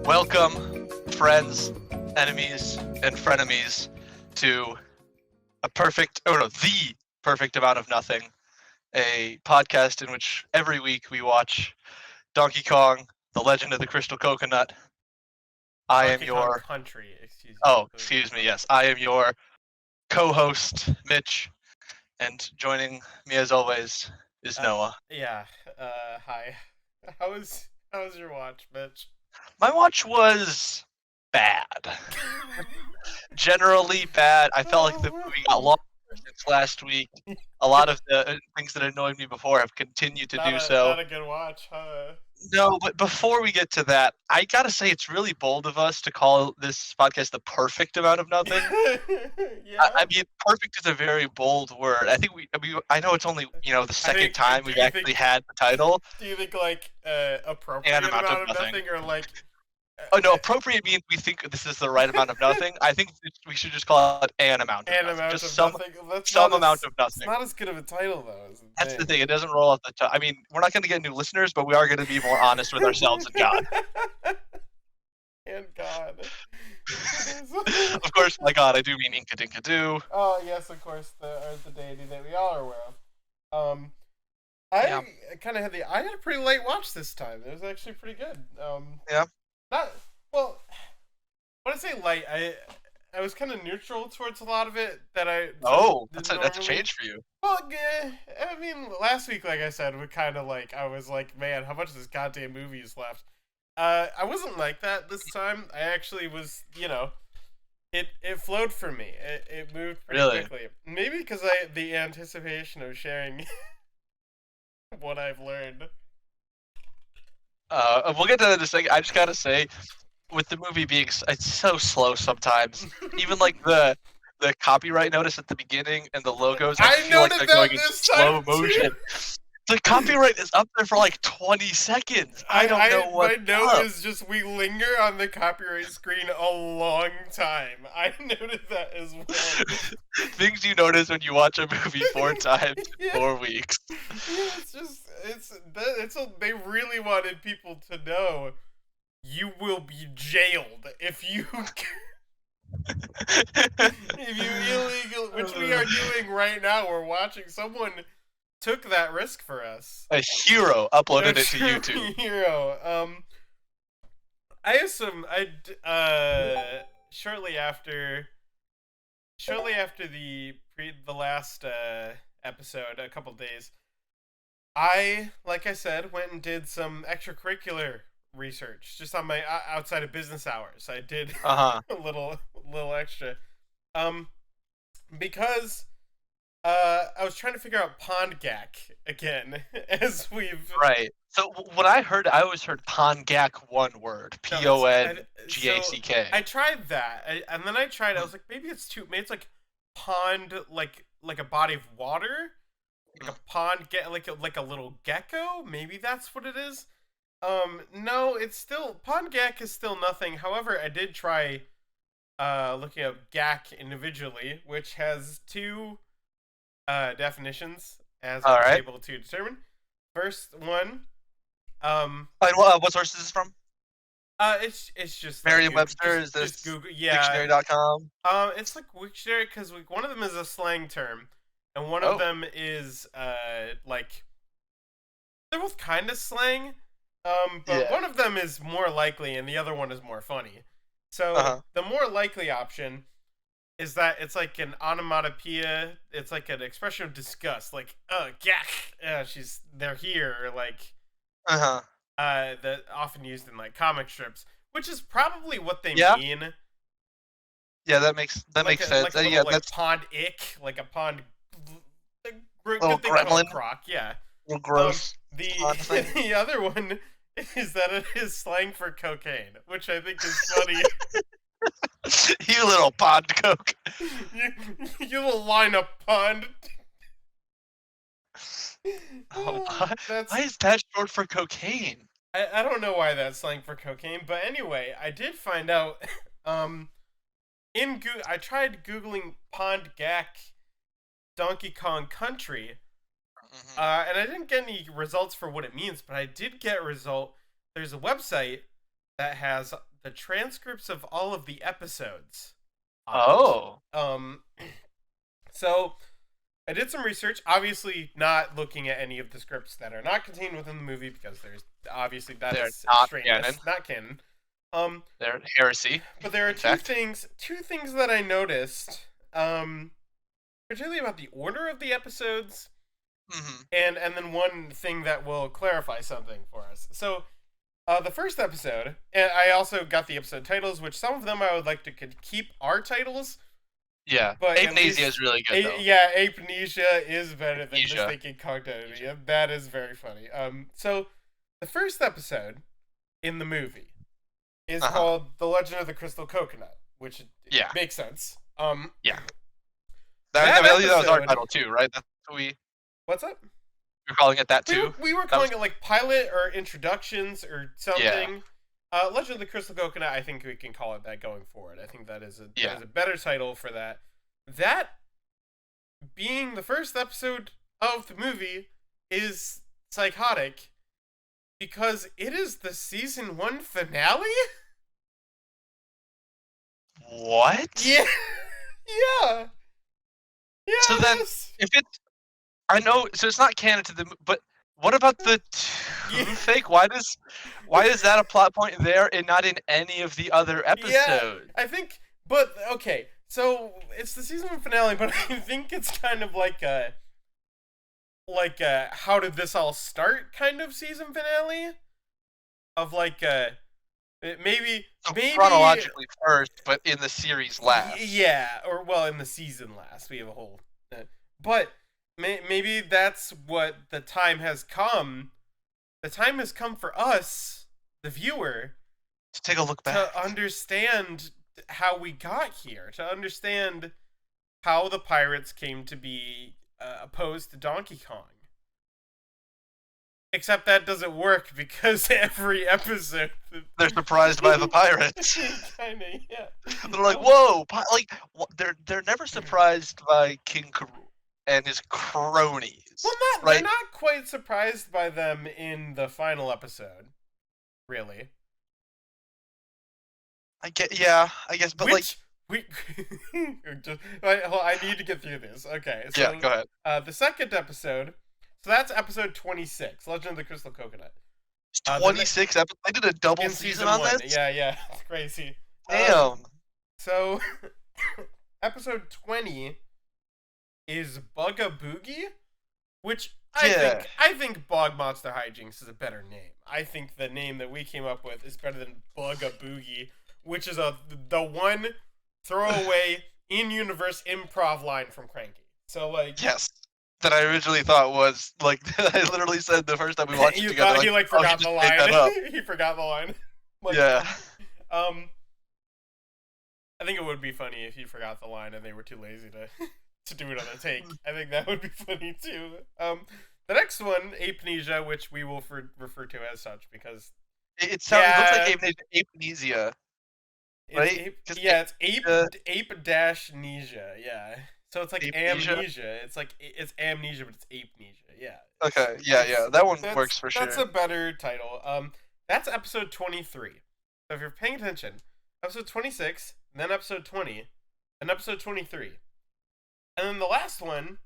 Welcome, friends, enemies, and frenemies, to the perfect amount of nothing, a podcast in which every week we watch Donkey Kong, The Legend of the Crystal Coconut. I am Donkey Kong your Country, excuse me. oh, excuse me, yes, I am your co-host Mitch, and joining me as always is Noah. Yeah. Hi. How was your watch, Mitch? My watch was bad. Generally bad. I felt like the movie got longer since last week. A lot of the things that annoyed me before have continued to do so. Not a good watch, huh? No, but before we get to that, I gotta say it's really bold of us to call this podcast the perfect amount of nothing. Yeah. I mean, perfect is a very bold word. I think I know it's only the second time we've actually had the title. Do you think like appropriate And amount of nothing, or like? Oh no, appropriate means we think this is the right amount of nothing. I think we should just call it an amount of nothing. Just some amount of nothing. It's not as good of a title though. That's the thing. It doesn't roll off the tongue. I mean, we're not going to get new listeners, but we are going to be more honest with ourselves and God. And God. Of course, by God, I do mean Inka Dinka Doo. Oh yes, of course, the deity that we all are aware of. I kind of I had a pretty late watch this time. It was actually pretty good. Yeah. Not well. When I say light, I was kind of neutral towards a lot of it that I. That's a change for you. Well, I mean, last week, like I said, we kind of like I was like, man, how much of this goddamn movie is left? I wasn't like that this time. I actually was, it flowed for me. It moved pretty quickly. Maybe because the anticipation of sharing what I've learned. We'll get to that in a second. I just gotta say, with the movie being it's so slow sometimes, even like the copyright notice at the beginning and the logos, I feel like they're going in slow motion. The copyright is up there for like 20 seconds. I don't know what. My note is just we linger on the copyright screen a long time. I noted that as well. Things you notice when you watch a movie 4 times in 4 weeks. Yeah, they really wanted people to know you will be jailed if you illegal, which we are doing right now. We're watching someone took that risk for us. A hero uploaded it to YouTube. Hero. I assume shortly after the last episode, a couple days, like I said, went and did some extracurricular research just on my outside of business hours. I did a little extra, because I was trying to figure out Pondgak again, as we've right. So what I always heard Pongak, one word, Ponggack. So I tried that, and then I tried. I was like, maybe it's maybe it's like pond, like a body of water, like a pond, like a little gecko. Maybe that's what it is. No, it's still Pongak is still nothing. However, I did try looking up Gak individually, which has 2 definitions, as I was able to determine. First one, what source is this from? It's just Merriam-Webster. Is this just Google? Dictionary.com? It's like Wiktionary, because one of them is a slang term, and one of them is like they're both kind of slang, but one of them is more likely, and the other one is more funny. So the more likely option is that it's like an onomatopoeia. It's like an expression of disgust, like gak, they're here, or like that often used in like comic strips, which is probably what they mean. Yeah, that makes sense. That's pond ick, like a pond. Little gremlin. Croc, yeah. Little gross. The other one is that it is slang for cocaine, which I think is funny. You little pond coke. You little line up pond. Why is that short for cocaine? I don't know why that's slang for cocaine, but anyway, I did find out. I tried googling Pongak Donkey Kong Country, and I didn't get any results for what it means, but I did get a result. There's a website that has the transcripts of all of the episodes. Oh. So I did some research, obviously not looking at any of the scripts that are not contained within the movie, because there's obviously that's not canon. They're heresy. But there are two things that I noticed, particularly about the order of the episodes, and then one thing that will clarify something for us. So, the first episode, and I also got the episode titles, which some of them I would like to keep our titles. Yeah, but Apnesia is really good, though. Yeah, Apnesia is better than just thinking cognitively. Yeah, that is very funny. So, the first episode in the movie is called The Legend of the Crystal Coconut, which makes sense. Yeah. That was our title, too, right? That's what we... What's up? We're calling it that, too? We were calling it, like, pilot or introductions or something. Legend of the Crystal Coconut, I think we can call it that going forward. I think that is a better title for that. That being the first episode of the movie is psychotic because it is the season 1 finale? What? Yeah. Yeah. Yeah. So then, if it's... I know, so it's not canon to the... But what about the toothache? Why is that a plot point there and not in any of the other episodes? Yeah, I think... But, okay, so it's the season 1 finale, but I think it's kind of like a how did this all start kind of season finale? Of like maybe chronologically first, but in the series last. Yeah, or well, in the season last. We have a whole... But maybe that's what the time has come. The time has come for us, the viewer, to take a look back, to understand how we got here, to understand how the pirates came to be opposed to Donkey Kong. Except that doesn't work because every episode they're surprised by the pirates. Kinda, yeah. They're like, "Whoa!" They're never surprised by King Karoo and his cronies. Well, right? They're not quite surprised by them in the final episode, really. I guess, but I need to get through this. Okay, so yeah, go ahead. The second episode, so that's episode 26, Legend of the Crystal Coconut. 26 episodes. I did a double season on this. Yeah, it's crazy. Damn. So, episode 20 is Bugga Boogie, which I think Bog Monster Hijinks is a better name. I think the name that we came up with is better than Bugga Boogie, which is the one throwaway in-universe improv line from Cranky. So, like... Yes. That I originally thought was, like, I literally said the first time we watched it together. He forgot the line. He forgot the line. Like, yeah. I think it would be funny if he forgot the line and they were too lazy to do it on a take. I think that would be funny, too. The next one, Apnesia, which we will refer to as such, because... It looks like Apnesia. Right? It's ape-nesia, yeah. So it's like amnesia. It's amnesia, but it's Apnesia, yeah. Okay, yeah. That one works for sure. That's a better title. That's episode 23. So if you're paying attention, episode 26, then episode 20, and episode 23. And then the last one,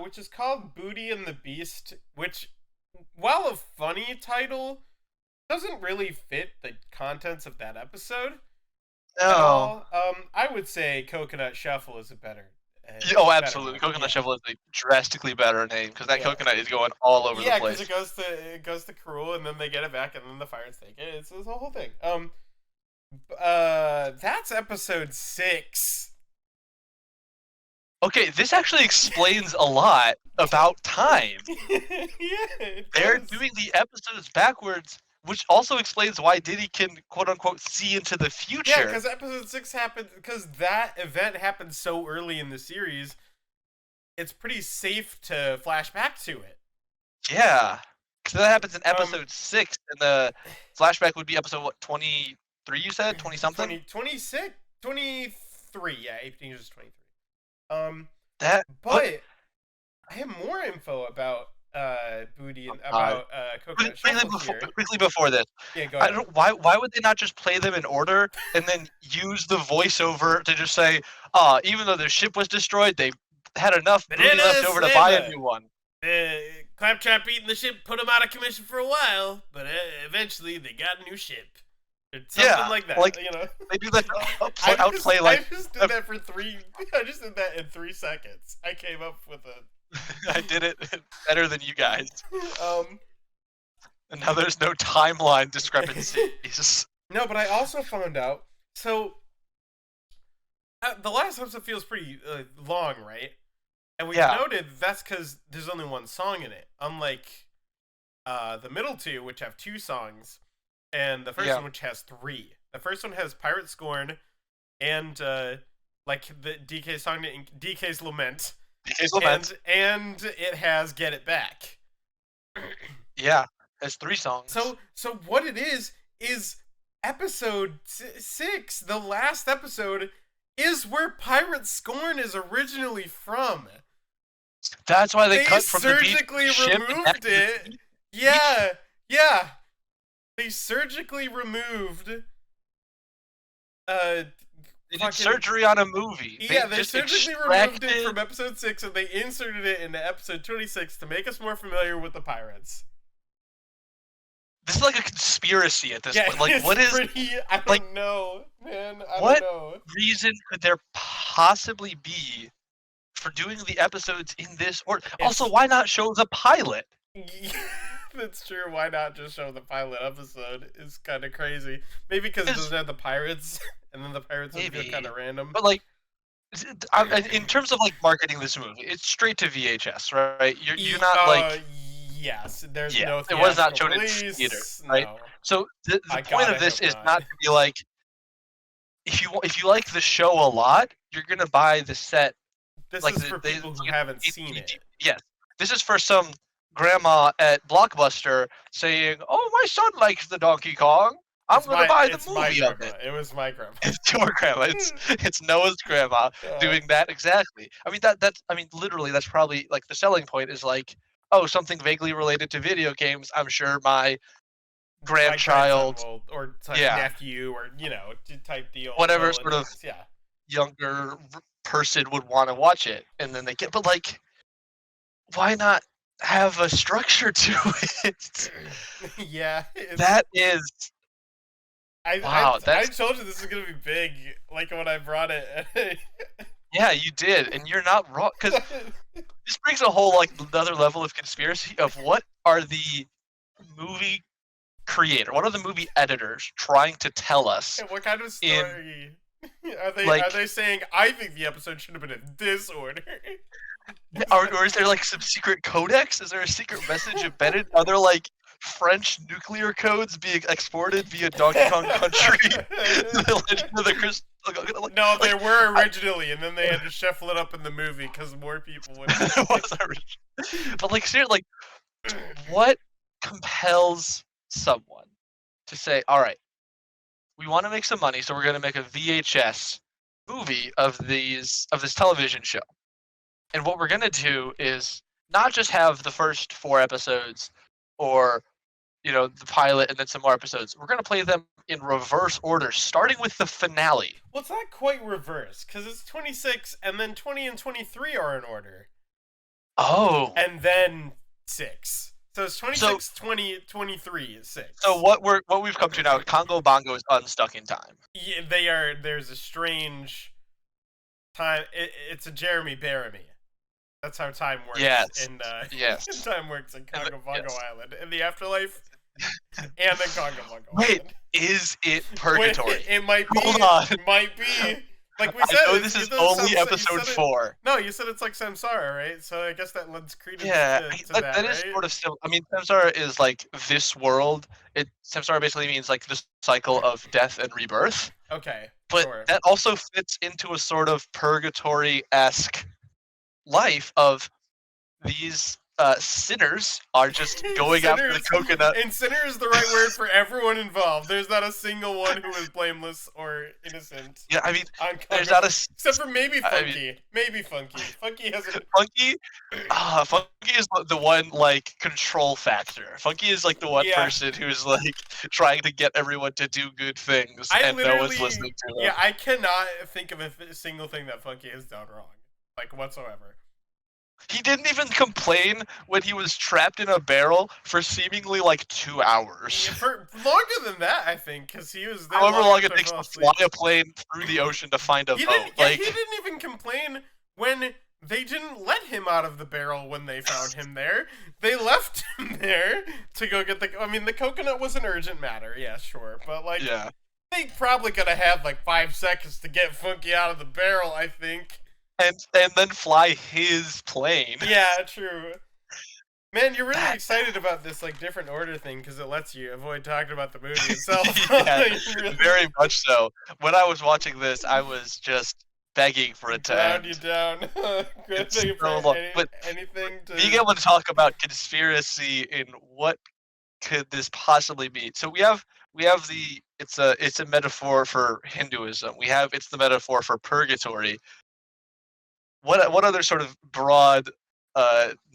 which is called Booty and the Beast, which, while a funny title, doesn't really fit the contents of that episode. No. I would say Coconut Shuffle is a better... Oh, absolutely. Coconut Shuffle is a drastically better name, because that coconut is going all over the place. Yeah, because it goes to Cruel, and then they get it back, and then the pirates take it. It's the whole thing. That's episode 6. Okay, this actually explains a lot about time. They're doing the episodes backwards, which also explains why Diddy can, quote-unquote, see into the future. Yeah, because episode 6 happened... Because that event happened so early in the series, it's pretty safe to flash back to it. Yeah. Because that happens in episode 6, and the flashback would be episode, what, 23, you said? 20-something? 26? 23, yeah. Apnesia is 23. But I have more info about Booty and about Coconut Shuffle here. Quickly before this, Yeah, go ahead. Why would they not just play them in order and then use the voiceover to just say, even though their ship was destroyed, they had enough booty left over to buy a new one. Claptrap eating the ship put them out of commission for a while, but eventually they got a new ship. Or something like that. Like, you know, they do that outplay I just did that for 3. I just did that in 3 seconds. I came up with a. I did it better than you guys. And now there's no timeline discrepancies. No, but I also found out. So the last episode feels pretty long, right? And we noted that's because there's only 1 song in it, unlike the middle 2, which have 2 songs, and the first one, which has 3. The first one has Pirate Scorn, and like the DK song, DK's Lament. DK's Lament. And it has Get It Back. Yeah, has 3 songs. So what it is episode 6, the last episode, is where Pirate Scorn is originally from. That's why they cut from the beach surgically removed it. Yeah. They surgically removed. They did surgery on a movie. Yeah, they surgically removed it from episode 6, and they inserted it into episode 26 to make us more familiar with the pirates. This is like a conspiracy at this point. Like, what is? I don't know, man. I don't know. What reason could there possibly be for doing the episodes in this order? Also, why not show the pilot? That's true. Why not just show the pilot episode? It's kind of crazy. Maybe because it doesn't have the pirates, and then the pirates would feel kind of random. But like, in terms of like marketing this movie, it's straight to VHS, right? You're not like. Yes, there's no. It was not shown in theater, right? No. So the point of this is not to be like, if you like the show a lot, you're gonna buy the set. This is for people who haven't seen it. Yes, this is for some grandma at Blockbuster saying, "Oh, my son likes the Donkey Kong. I'm gonna buy the movie of it." It was my grandma. It's your grandma. It's Noah's grandma doing that exactly. I mean that's literally that's probably like the selling point is like, oh, something vaguely related to video games. I'm sure my grandchild or nephew or type deal. Whatever sort of younger person would want to watch it, and then they get. But like, why not have a structure to it? Yeah, that is. I told you this is gonna be big. Like when I brought it. Yeah, you did, and you're not wrong, because this brings a whole like another level of conspiracy of what are the movie creator, what are the movie editors trying to tell us? What kind of story are they saying? I think the episode should have been in this order. Or is there like some secret codex? Is there a secret message embedded? Are there like French nuclear codes being exported via Donkey Kong Country? The Legend of the Crystal. No, they were originally, and then they had to shuffle it up in the movie because more people would. But like, seriously, like, what compels someone to say, "All right, we want to make some money, so we're going to make a VHS movie of this television show, and what we're going to do is not just have the first 4 episodes, or the pilot and then some more episodes. We're going to play them in reverse order, starting with the finale." Well, it's not quite reverse, because it's 26, and then 20 and 23 are in order. Oh. And then 6. So it's 26, 20, 23, 6. So what we've come to now, Congo Bongo is unstuck in time. Yeah, they are. There's a strange time. It's a Jeremy Bearimy. That's how time works. Yes. Yes. Time works in Congo Bongo Island. In the afterlife, and in Congo Bongo Island. Wait, is it purgatory? Wait, it might be. Hold on. It might be. Like we said, I know this is only episode 4. No, you said it's like Samsara, right? So I guess that lends credence to that, that is right? sort of still. I mean, Samsara is like this world. Samsara basically means like the cycle of death and rebirth. Okay, but that also fits into a sort of purgatory-esque life of these sinners are just going after the coconut. And sinner is the right word for everyone involved. There's not a single one who is blameless or innocent. Yeah, I mean, there's not a... Except for maybe Funky. Maybe Funky. Funky has a... Funky is the one, like, control factor. Funky is, like, the one person who's, like, trying to get everyone to do good things, and no one's listening to him. Yeah, I cannot think of a single thing that Funky has done wrong. Like, whatsoever. He didn't even complain when he was trapped in a barrel for seemingly like 2 hours. Yeah, for longer than that, I think, because he was there. However long it takes to fly a plane through the ocean to find a boat. He didn't even complain when they didn't let him out of the barrel when they found him there. They left him there to go get the... I mean, the coconut was an urgent matter, yeah, sure. But, like, they probably could have had, like, 5 seconds to get Funky out of the barrel, I think. And then fly his plane. Yeah, true. Man, you're really excited about this like different order thing because it lets you avoid talking about the movie itself. Yeah, really... very much so. When I was watching this, I was just begging for it to end. You down. Good thing anything to... Being able to talk about conspiracy and what could this possibly be. So we have the it's a metaphor for Hinduism. It's the metaphor for purgatory. What other sort of broad,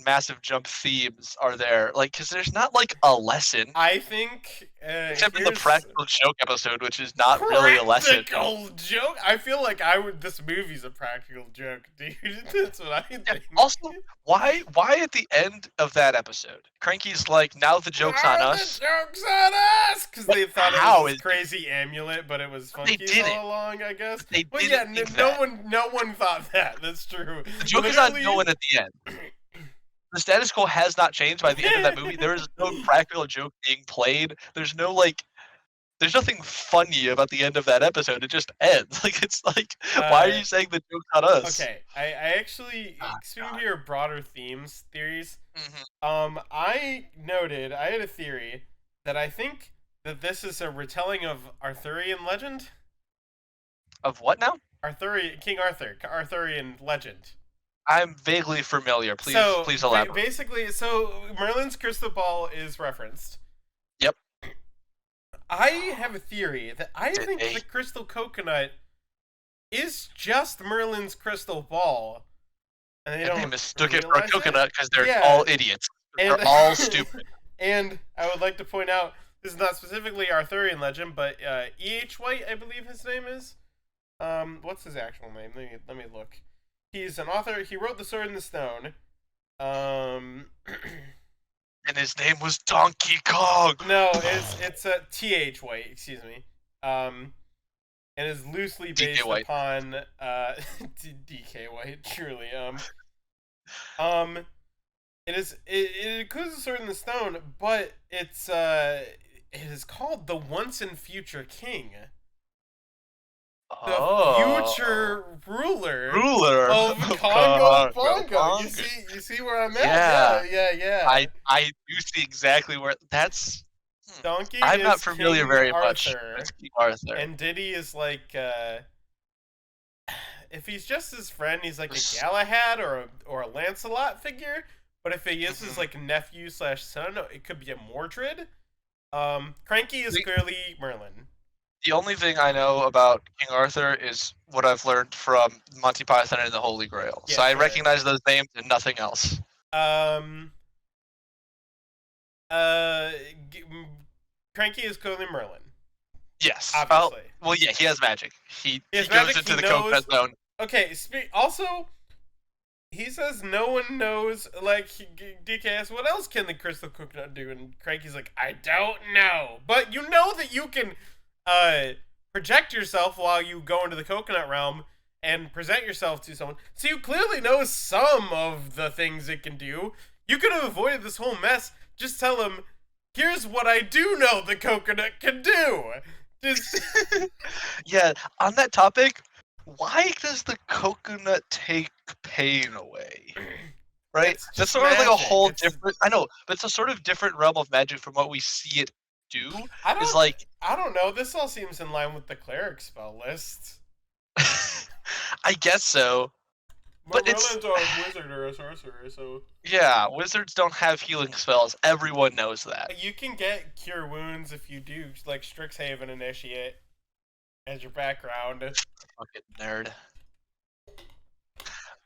massive jump themes are there? Like, because there's not like a lesson. I think, except in the practical joke episode, which is not really a lesson. Practical joke. I feel like this movie's a practical joke, dude. That's what I think. Yeah, also, why at the end of that episode, Cranky's like, now the joke's on us. The joke's on us, because they thought it was a crazy amulet, but it was Funky's all along, I guess. No one thought that. That's true. The joke is on no one at the end. The status quo has not changed by the end of that movie. There is no practical joke being played. There's nothing funny about the end of that episode. It just ends. Like, it's like, why are you saying the joke's on us? Okay, I actually, speaking to your broader theories, I had a theory that I think that this is a retelling of Arthurian legend. Of what now? King Arthur, Arthurian legend. I'm vaguely familiar. Please elaborate. Basically, Merlin's crystal ball is referenced. Yep. I have a theory that I think the crystal coconut is just Merlin's crystal ball. And they mistook it for a coconut because they're all idiots. They're all stupid. And I would like to point out, this is not specifically Arthurian legend, but E.H. White, I believe his name is. What's his actual name? Let me look. He's an author. He wrote The Sword in the Stone. And his name was Donkey Kong. No, it's T.H. White. Excuse me. And is loosely based upon D.K. White. Truly. It includes The Sword in the Stone, but it is called The Once and Future King. The future ruler of Congo Bongo. You see where I'm at? Yeah. I do see exactly where that's. Donkey. I'm not familiar very much with King Arthur. And Diddy is like, if he's just his friend, he's like a Galahad or a Lancelot figure. But if he is his like nephew / son, it could be a Mordred. Cranky is clearly Merlin. The only thing I know about King Arthur is what I've learned from Monty Python and the Holy Grail. So I recognize those names and nothing else. Cranky is clearly Merlin. Yes. Obviously. Well, yeah, he has magic. He goes into the coconut zone. Okay, also, he says no one knows, like, DK asks, what else can the crystal coconut do? And Cranky's like, I don't know. But you know that you can... project yourself while you go into the coconut realm and present yourself to someone. So you clearly know some of the things it can do. You could have avoided this whole mess. Just tell him, here's what I do know the coconut can do. Just yeah, on that topic, why does the coconut take pain away? Right? That's sort of like a whole different... I know, but it's a sort of different realm of magic from what we see it do. I don't know. This all seems in line with the cleric spell list. I guess so. But Merlin's a wizard or a sorcerer, so... Yeah, wizards don't have healing spells. Everyone knows that. You can get Cure Wounds if you do, like, Strixhaven Initiate as your background. Fucking nerd.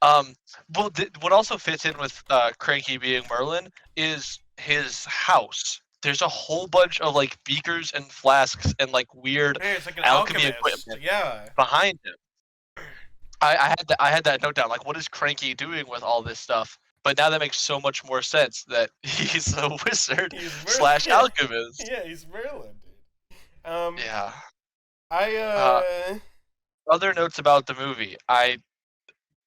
Well, what also fits in with Cranky being Merlin is his house. There's a whole bunch of like beakers and flasks and like weird Hey, it's like an alchemy alchemist. equipment Yeah. behind him. I had that note down. Like, what is Cranky doing with all this stuff? But now that makes so much more sense that he's a wizard / alchemist. Yeah, he's Merlin, dude. Yeah. I Other notes about the movie. I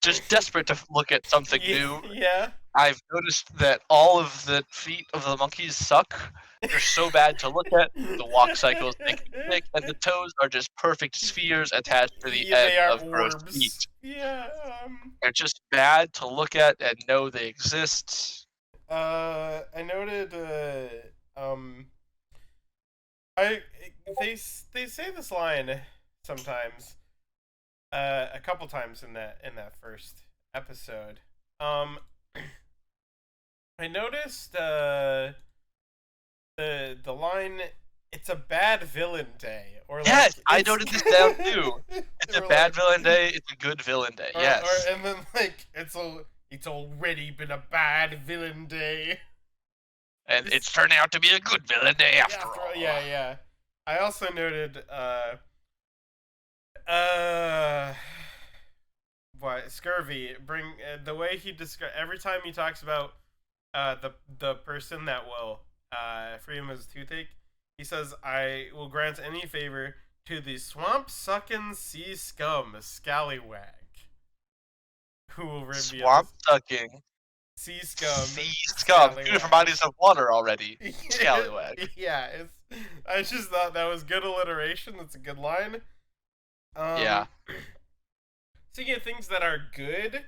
just desperate to look at something new. Yeah. I've noticed that all of the feet of the monkeys suck. They're so bad to look at. The walk cycles make me sick, and the toes are just perfect spheres attached to the end of gross feet. Yeah. They're just bad to look at and know they exist. I noted. They say this line sometimes. A couple times in that first episode. I noticed the line, "It's a bad villain day," or yes, like, I noted this down too. It's a bad villain day. It's a good villain day. Yes. And then like it's already been a bad villain day. And it's turning out to be a good villain day after all. Yeah. I also noted what Scurvy bring the way he describe every time he talks about the person that will free him of his toothache, he says, "I will grant any favor to the swamp sucking sea scum scallywag who will rid me of swamp sucking sea scum two different bodies of water already. Scallywag." Yeah, I just thought that was good alliteration. That's a good line. Yeah. Speaking of things that are good,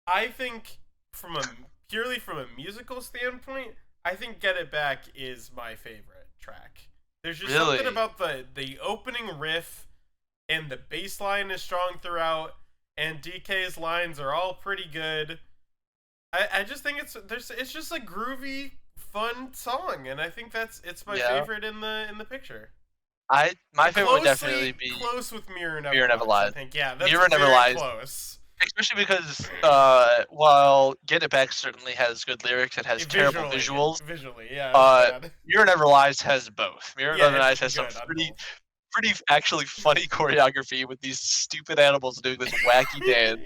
I think purely from a musical standpoint, I think "Get It Back" is my favorite track. There's just something about the opening riff, and the bass line is strong throughout, and DK's lines are all pretty good. I just think it's just a groovy, fun song, and I think it's my favorite in the picture. My favorite would definitely be close with Mirror Never Lies. I think, yeah, that's Mirror Never very Lies. close. Especially because while Get It Back certainly has good lyrics, it has terrible visuals. Visually, yeah. Mirror Never Lies has both. Mirror Never Lies has some pretty actually funny choreography with these stupid animals doing this wacky dance.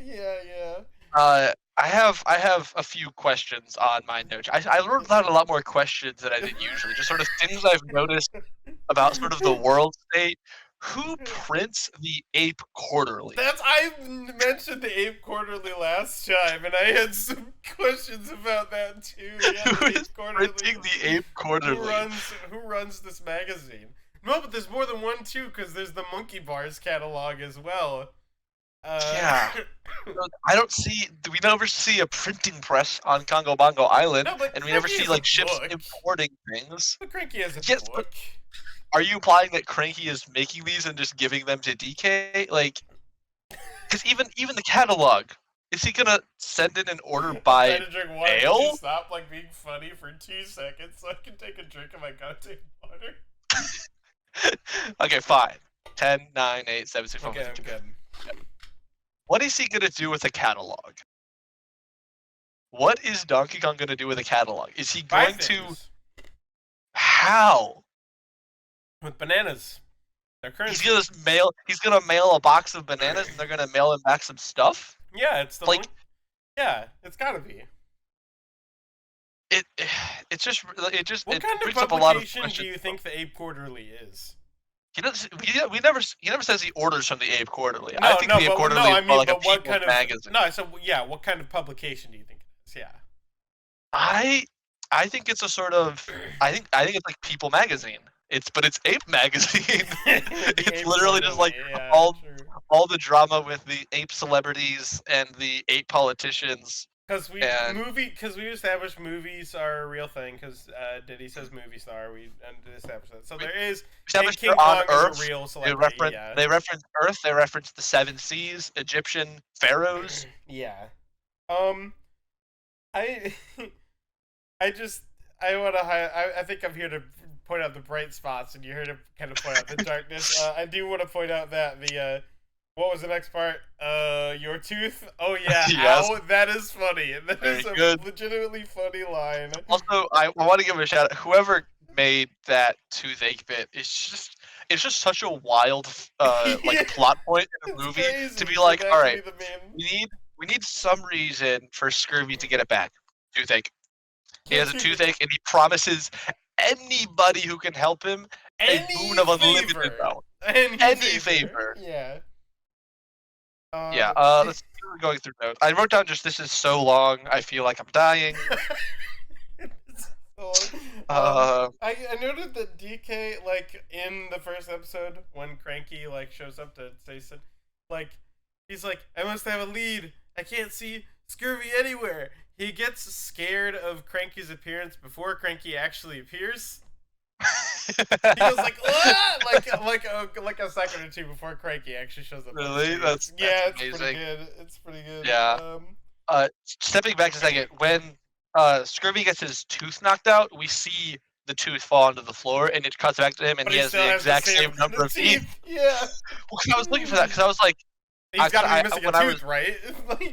Yeah. I have a few questions on my notes. I wrote down a lot more questions than I did usually. Just sort of things I've noticed about sort of the world state. Who prints the Ape Quarterly? I mentioned the Ape Quarterly last time, and I had some questions about that too. Yeah, Who is printing the Ape Quarterly? Who runs this magazine? No, but there's more than one too, because there's the Monkey Bars catalog as well. Yeah. I don't see. We never see a printing press on Congo Bongo Island, and we never see like ships importing things. But Cranky has a book. But are you implying that Cranky is making these and just giving them to DK? Like, because even the catalog, is he gonna send in an order by mail? Can you stop like being funny for 2 seconds so I can take a drink of my goddamn water? Okay, fine. 10, 9, 8, 7, 6, 5, Okay, 4, 3, 2, I'm good. What is he gonna do with a catalog? What is Donkey Kong gonna do with a catalog? Is he going to? How? With bananas. He's gonna mail a box of bananas, and they're gonna mail him back some stuff. Yeah, it's the like. Yeah, it's gotta be. It just What kind of brings up a lot of publication do you think the Ape Quarterly is? He never says he orders from the Ape Quarterly. No, I think the Ape Quarterly is more like a what kind of magazine. No, so yeah, what kind of publication do you think it is? Yeah. I think it's a sort of I think it's like People magazine. It's Ape magazine. It's literally just like all the drama with the ape celebrities and the ape politicians Because we established movies are a real thing. Because Diddy says movie star, we established that. So there is King Kong is a real celebrity. They reference Earth. They reference the Seven Seas, Egyptian pharaohs. Yeah. I think I'm here to point out the bright spots, and you're here to kind of point out the darkness. I do want to point out that what was the next part? Your tooth? Oh yeah, yes. Ow, that is funny. That Very is a good. Legitimately funny line. Also, I want to give a shout out. Whoever made that toothache bit, it's just such a wild like plot point in a movie to be like, all right, we need some reason for Scurvy to get it back. Toothache. He has a toothache, and he promises anybody who can help him a boon of unlimited power. Any favor. Yeah. Let's keep going through notes. I wrote down just this is so long. I feel like I'm dying. I noted that DK, like, in the first episode, when Cranky, like, shows up to say something, like, he's like, I must have a lead. I can't see Scurvy anywhere. He gets scared of Cranky's appearance before Cranky actually appears. He goes like, ah! like a second or two before Cranky actually shows up. Really? That's it's amazing. Pretty good. It's pretty good. Yeah. Stepping back a second, when Scurvy gets his tooth knocked out, we see the tooth fall onto the floor, and it cuts back to him, and he has the exact same number of teeth. Yeah. Well, I was looking for that because I was like, he's got to be missing a tooth, right?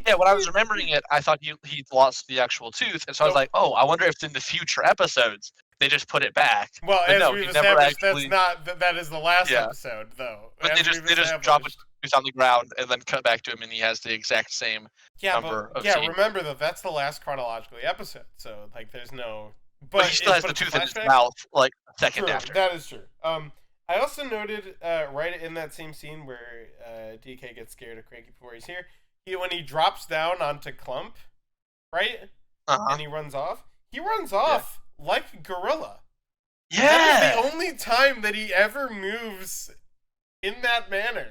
Yeah, when I was remembering it, I thought he lost the actual tooth, and so I was like, oh, I wonder if in the future episodes they just put it back. Well, but as we've established, that is the last episode, though. But they just drop a tooth on the ground and then cut back to him, and he has the exact same number of teeth. Remember though, that's the last chronologically episode, so like there's no. But he still has the tooth in his mouth, like a second after. That is true. I also noted right in that same scene where DK gets scared of Cranky before he's here, when he drops down onto Clump, right? And he runs off. He runs off like a gorilla. Yeah. That is the only time that he ever moves in that manner.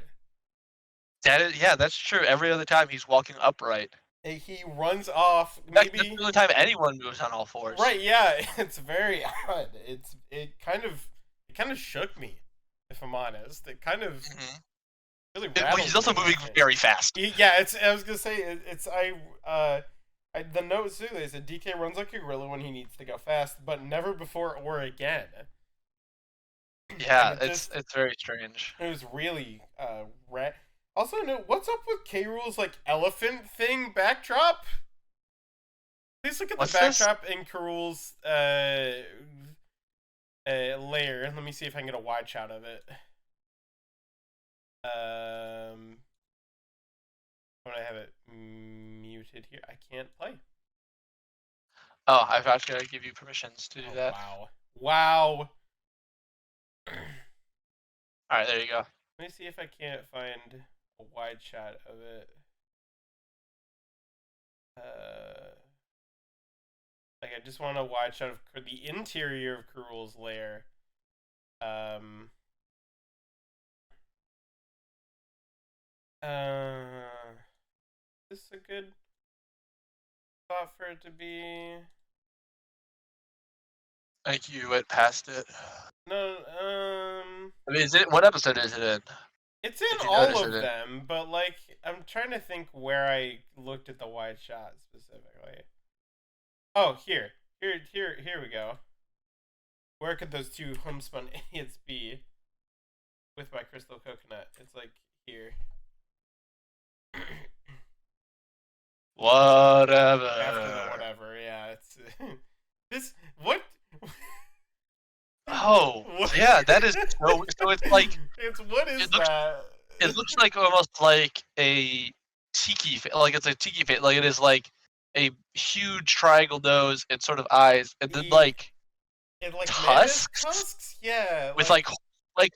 That's true. Every other time he's walking upright. He runs off. Maybe that's the only time anyone moves on all fours. Right? Yeah. It's very odd. It kind of shook me. If I'm honest, it kind of really rattled me. He's also moving very fast. I was gonna say the notes too. They said DK runs like a gorilla when he needs to go fast, but never before or again. Yeah, it's very strange. It was really Also, what's up with K. Rool's like elephant thing backdrop? Please look at the backdrop in K. Rool's layer. Let me see if I can get a wide shot of it. I'm gonna have it muted here. I can't play. Oh, I've actually got to give you permissions to do that. Wow. Alright, there you go. Let me see if I can't find a wide shot of it. Like, I just want a wide shot of the interior of K. Rool's lair. Is this a good spot for it to be? I think you went past it. No, I mean, what episode is it in? It's in all of them, but like, I'm trying to think where I looked at the wide shot specifically. Oh, here we go. Where could those two homespun idiots be with my crystal coconut? It's like here. Whatever. After the whatever, yeah. It's this what? Oh, what? Yeah, that is so it's like what is that? It looks like almost like a tiki, like it's a tiki face, like it is like a huge triangle nose and sort of eyes, and then like tusks, yeah, with like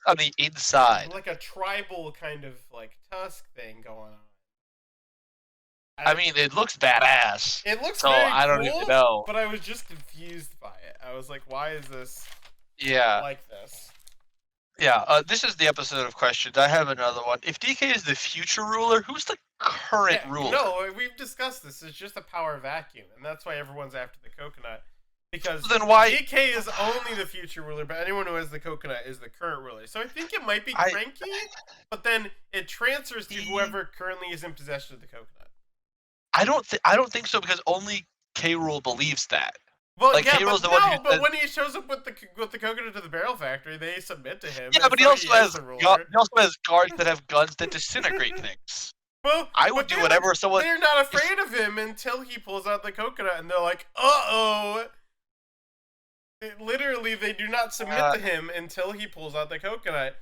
on the inside, like a tribal kind of like tusk thing going on. I mean, it looks badass. It looks so very I don't cool, even know. But I was just confused by it. I was like, why is this? Yeah. Like this. Yeah. This is the episode of questions. I have another one. If DK is the future ruler, who's the current ruler. No, we've discussed this. It's just a power vacuum, and that's why everyone's after the coconut. Because then why DK is only the future ruler, but anyone who has the coconut is the current ruler. So I think it might be Cranky, but then it transfers to whoever currently is in possession of the coconut. I don't think so, because only K. Rool believes that. Well, like, yeah, but when he shows up with the coconut to the barrel factory, they submit to him. Yeah, but he also has guards that have guns that disintegrate things. Well, I would do whatever someone. They're not afraid of him until he pulls out the coconut, and they're like, "Uh-oh." Literally, they do not submit to him until he pulls out the coconut,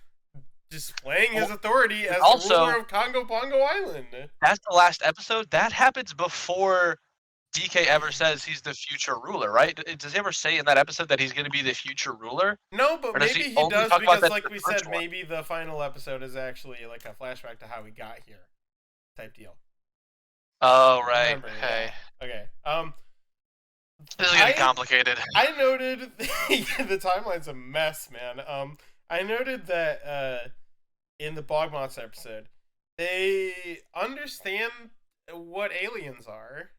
displaying his authority as the ruler of Congo Bongo Island. That's the last episode. That happens before DK ever says he's the future ruler, right? Does he ever say in that episode that he's going to be the future ruler? No, but maybe he does, because like we said, maybe the final episode is actually like a flashback to how he got here, type deal. Oh, right. Okay. Yeah. Okay. This is getting complicated. I noted the timeline's a mess, man. I noted that in the Bog Monster episode, they understand what aliens are.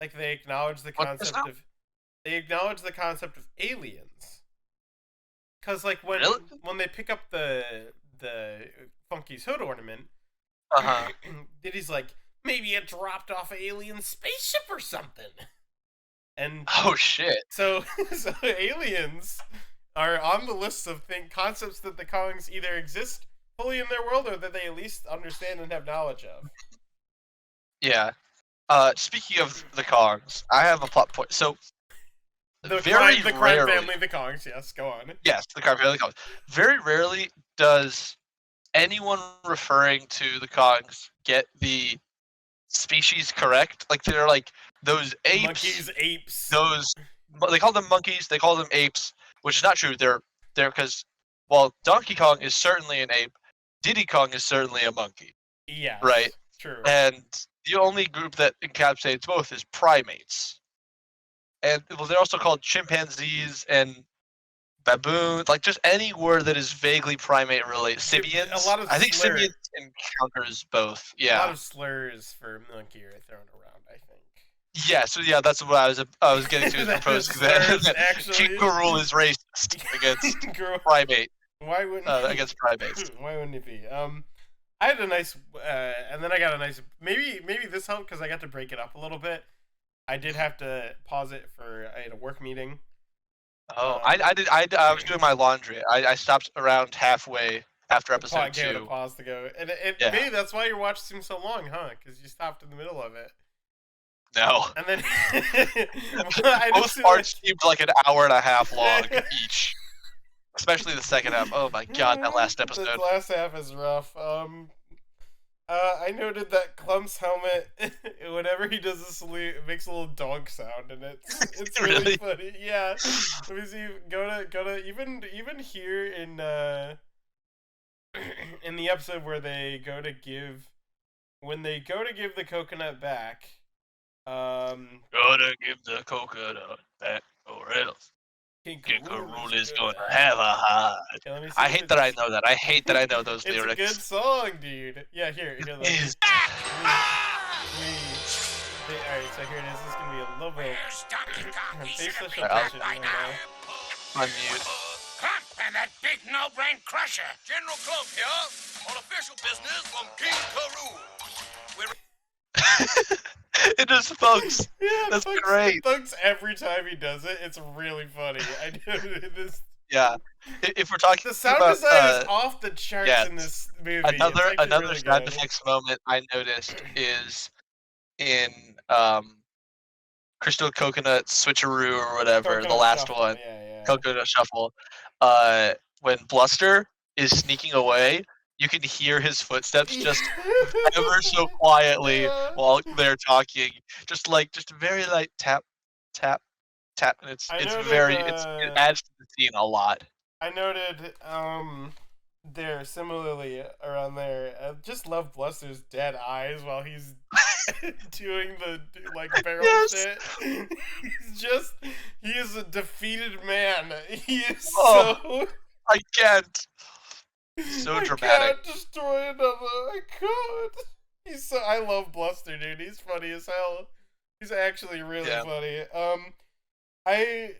Like, they acknowledge the concept of aliens. Cause like when they pick up the Funky's hood ornament, Diddy's like, maybe it dropped off an alien spaceship or something. And oh shit! So aliens are on the list of concepts that the Kongs either exist fully in their world, or that they at least understand and have knowledge of. Yeah. Speaking of the Kongs, I have a plot point. So the crime family, the Kongs. Yes, go on. Yes, the crime family, the Kongs. Very rarely does anyone referring to the Kongs get the species correct. Like, they're like those apes. Monkeys, apes. They call them monkeys. They call them apes, which is not true. They're because while Donkey Kong is certainly an ape, Diddy Kong is certainly a monkey. Yeah. Right. True. And the only group that encapsulates both is primates. And well, they're also called chimpanzees and baboons, like just any word that is vaguely primate related. Sibians. A lot of I think Sibians encounters both. Yeah. A lot of slurs for monkey are thrown around, I think. Yeah, so yeah, that's what I was getting to is proposing that King Rule is racist against primate. Why wouldn't against primates? Why wouldn't it be? I had a nice, and then I got a nice. Maybe this helped because I got to break it up a little bit. I did have to pause it I had a work meeting. Oh, I was doing my laundry. I stopped around halfway after episode 2. Gave it a pause to go, and maybe that's why your watch seems so long, huh? Because you stopped in the middle of it. No. And then both parts seemed like an hour and a half long each. Especially the second half. Oh my god, that last episode. The last half is rough. I noted that Clump's helmet, whenever he does a salute, it makes a little dog sound, and it's really funny. Yeah. Let me see. Go to even here in the episode where they go to give the coconut back. Gotta give the coconut back, or else King Rule is gonna have a heart. Yeah, I hate that I know that. I hate that I know those lyrics. It's a good song, dude. Yeah, here. Alright, so here it is. This is gonna be a little bit. Faceless attention. Unmute. Clump and that big no-brain crusher. General Clump here on official business from King Karoo. It just thugs. Yeah, that's great. Thugs every time he does it. It's really funny. I know this. Yeah, if we're talking the sound design is off the charts in this movie. Another really sound effects moment I noticed is in Crystal Coconut Switcheroo or whatever, the last Shuffle. One, Coconut Shuffle. When Bluster is sneaking away, you can hear his footsteps just ever so quietly while they're talking, just very light tap, tap, tap, and it adds to the scene a lot. I noted there similarly around there. I just love Bluster's dead eyes while he's doing the barrel shit. He is a defeated man. He is so. I can't. So I dramatic. can't destroy another. I could. I love Bluster, dude. He's funny as hell. He's actually really funny. I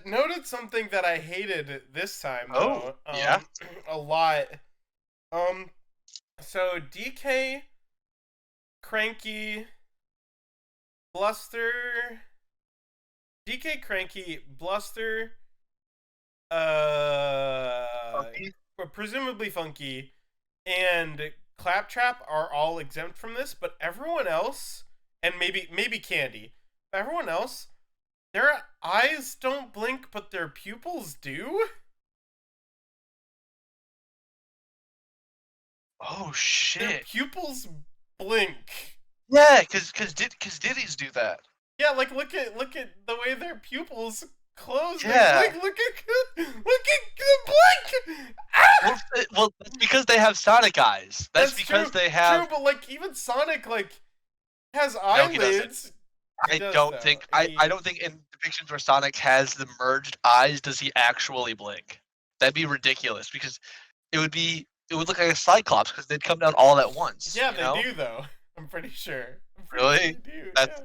noted something that I hated this time though. A lot. So DK, Cranky, Bluster, Bluster, Funky? presumably Funky, and Claptrap are all exempt from this, but everyone else, and maybe Candy, but everyone else, their eyes don't blink, but their pupils do. Oh shit! Their pupils blink. Yeah, cause Diddy's do that. Yeah, like look at the way their pupils close. Yeah. Look at the blink. Ah! Well, it's because they have Sonic eyes. That's because true, they have. True, but like even Sonic has No, he doesn't. eyelids. I don't think in depictions where Sonic has the merged eyes does he actually blink. That'd be ridiculous because it would look like a Cyclops because they'd come down all at once. Yeah, they do though. I'm pretty sure. Really? Sure they do. That's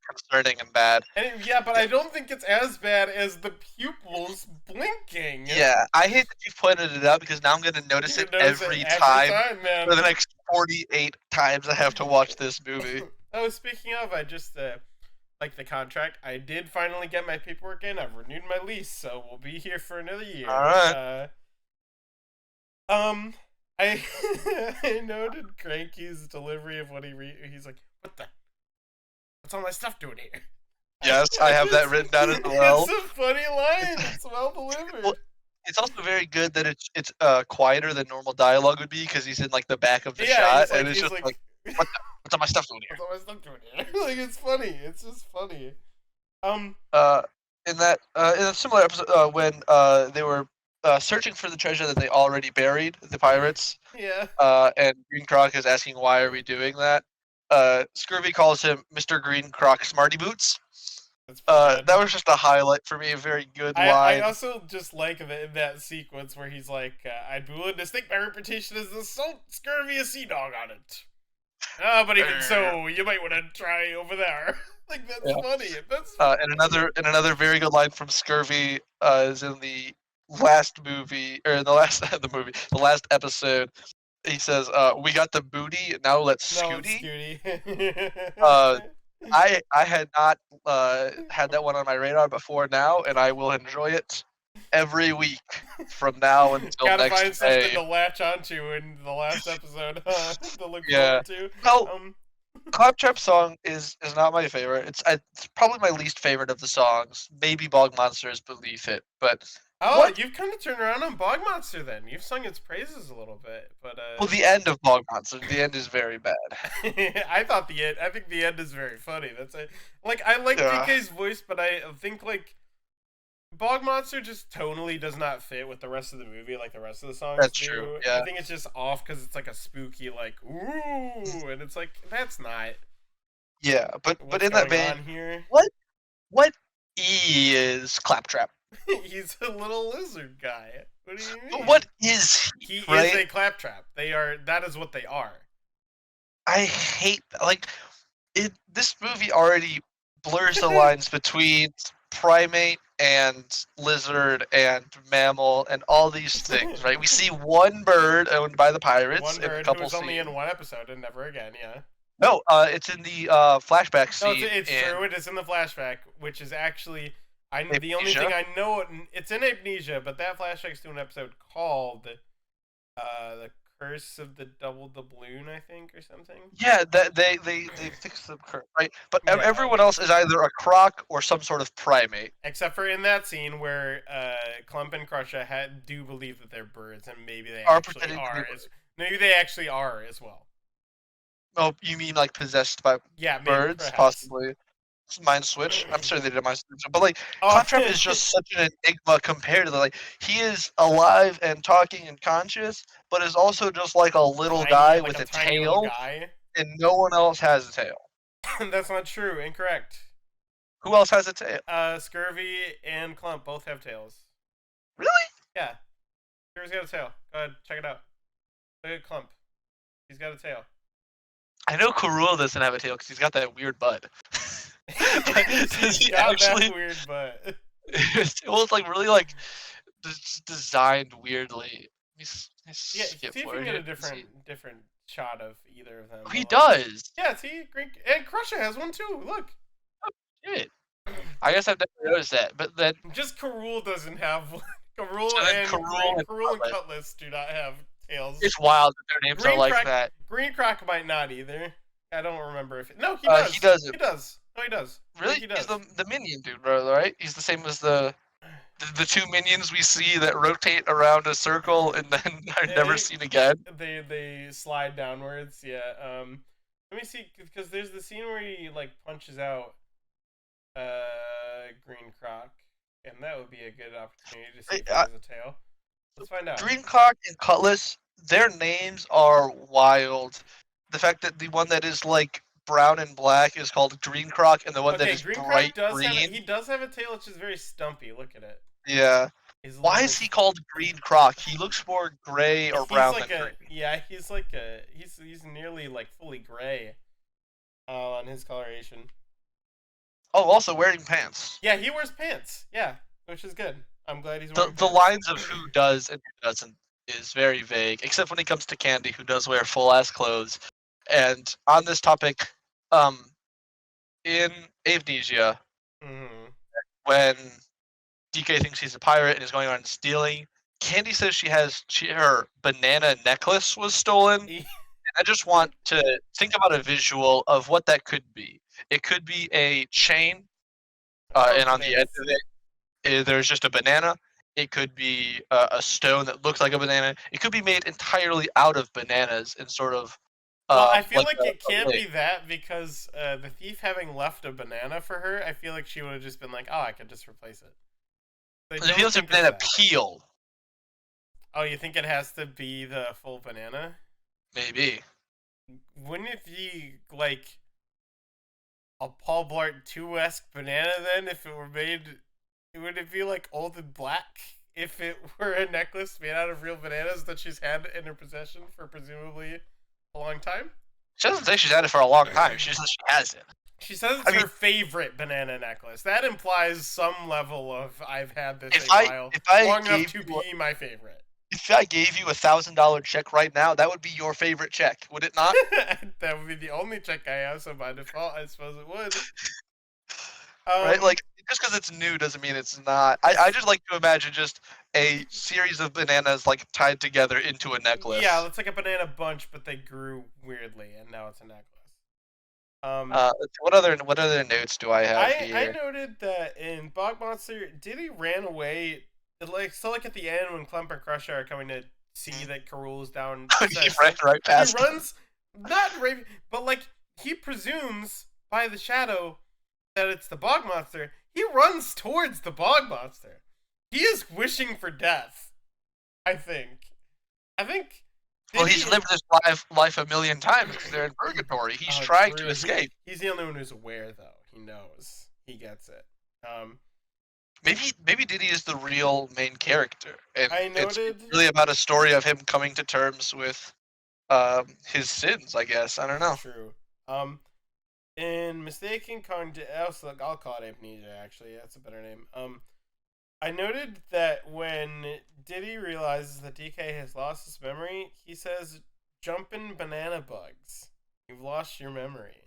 concerning and bad. Yeah, but I don't think it's as bad as the pupils blinking. Yeah, I hate that you pointed it out because now I'm going to notice it every time man. for the next 48 times I have to watch this movie. Oh, speaking of, I just like the contract. I did finally get my paperwork in. I've renewed my lease, so we'll be here for another year. All right. I I noted Cranky's delivery of what he's like, what's all my stuff doing here? Yes, I have that written down as well. It's a funny line. It's well delivered. Well, it's also very good that it's quieter than normal dialogue would be because he's in like the back of the shot, and it's just like what's all my stuff doing here? What's all my stuff doing here? Like it's funny. It's just funny. In a similar episode when they were searching for the treasure that they already buried, the pirates. Yeah. And Green Croc is asking why are we doing that? Scurvy calls him Mr. Green Croc Smarty Boots. That was just a highlight for me, a very good line. I also just like that sequence where he's like, I'd be willing to stake my reputation as the scurviest sea dog on it. But even so, you might want to try over there. Like that's funny. That's and another very good line from Scurvy is in the last movie or the last episode. He says, "We got the booty. Now let's scooty." I had not had that one on my radar before now, and I will enjoy it every week from now until Gotta next find day. something to latch onto in the last episode to look forward to. Well, Claptrap song is not my favorite. It's probably my least favorite of the songs. Maybe Bog Monsters Believe It, but you've kind of turned around on Bog Monster then. You've sung its praises a little bit, but well, the end of Bog Monster, the end is very bad. I think the end is very funny. That's it. Like I like DK's voice, but I think like Bog Monster just tonally does not fit with the rest of the movie, like the rest of the songs. That's do. true. Yeah. I think it's just off because it's like a spooky like ooh, and it's like that's not. Yeah, but in that vein, here? What is Claptrap? He's a little lizard guy. What do you mean? But what is he? He is a claptrap. That is what they are. I hate this movie already blurs the lines between primate and lizard and mammal and all these things, right? We see one bird owned by the pirates. One bird in a couple who was only scenes. in one episode and never again. Yeah. No, it's in the flashback scene. No, it's true. It is in the flashback, which is actually the only thing I know. It's in Amnesia, but that flashback's to an episode called "The Curse of the Double Doubloon," I think, or something. Yeah, that they fix the curse, right? But everyone else is either a croc or some sort of primate, except for in that scene where Clump and Crusher do believe that they're birds, and maybe they maybe they actually are as well. Oh, you mean like possessed by birds, perhaps. possibly? Mind switch. I'm sure they did a mind switch, but like Claptrap is just such an enigma compared to he is alive and talking and conscious, but is also just like a little guy with a tail, and no one else has a tail. That's not true. Incorrect. Who else has a tail? Scurvy and Clump both have tails. Really? Yeah. Here's got a tail. Go ahead, check it out. Look at Clump. He's got a tail. I know Karul doesn't have a tail because he's got that weird butt. He's he got actually? that weird butt. Well, it's like really like designed weirdly. Yeah, see if you can get a different shot of either of them. Oh, he does. Yeah, see, Green and Crusher has one too. Look. Oh, shit. I guess I've never noticed that, but then just Karul doesn't have one. Karul and Cutlass do not have tails. It's wild that their names are like that. Green Croc might not either. I don't remember if no, he does. He doesn't. He does. No, he does. Really? He does. He's the minion dude, bro, right? He's the same as the two minions we see that rotate around a circle and then are never seen again. They slide downwards. Yeah. Let me see, because there's the scene where he like punches out Green Croc, and that would be a good opportunity to see if he has a tail. Let's find out. Green Croc and Cutlass, their names are wild. The fact that the one that is like brown and black is called Green Croc, and the one that is bright green. He does have a tail, which is very stumpy. Look at it. Yeah. Why is he called Green Croc? He looks more gray or brown than green. Yeah, he's nearly like fully gray on his coloration. Oh, also wearing pants. Yeah, he wears pants. Yeah, which is good. I'm glad he's wearing pants. The lines of who does and who doesn't is very vague, except when it comes to Candy, who does wear full-ass clothes. And on this topic, in Amnesia, when DK thinks he's a pirate and is going around stealing, Candy says her banana necklace was stolen. And I just want to think about a visual of what that could be. It could be a chain, and on the end of it, there's just a banana. It could be a stone that looks like a banana. It could be made entirely out of bananas and sort of. Well, I feel like it can't be that because the thief having left a banana for her, I feel like she would have just been like, "Oh, I could just replace it." It feels like banana peel. Oh, you think it has to be the full banana? Maybe. Wouldn't it be like a Paul Blart 2-esque banana then if it were made? Would it be like old and black if it were a necklace made out of real bananas that she's had in her possession for presumably a long time? She doesn't say she's had it for a long time. She says she has it. She says it's her favorite banana necklace. That implies some level of I've had this long enough to be my favorite. If I gave you $1,000 check right now, that would be your favorite check, would it not? That would be the only check I have, so by default, I suppose it would. Right? Like, just because it's new doesn't mean it's not. I just like to imagine just a series of bananas like tied together into a necklace. Yeah, it's like a banana bunch, but they grew weirdly, and now it's a necklace. What other notes do I have here? I noted that in Bog Monster, Diddy ran away. Like at the end when Clump and Crusher are coming to see that Karul is down. He ran right past. He runs, not right, but like he presumes by the shadow that it's the Bog Monster. He runs towards the Bog Monster. He is wishing for death. I think. Well, he's lived this life a million times because they're in purgatory. He's trying to escape. He's the only one who's aware, though. He knows. He gets it. Maybe Diddy is the real main character, and it's really about a story of him coming to terms with his sins. I guess I don't know. True. In Mistaken I'll call it Amnesia. Actually, that's a better name. I noted that when Diddy realizes that DK has lost his memory, he says, "Jumpin' banana bugs. You've lost your memory."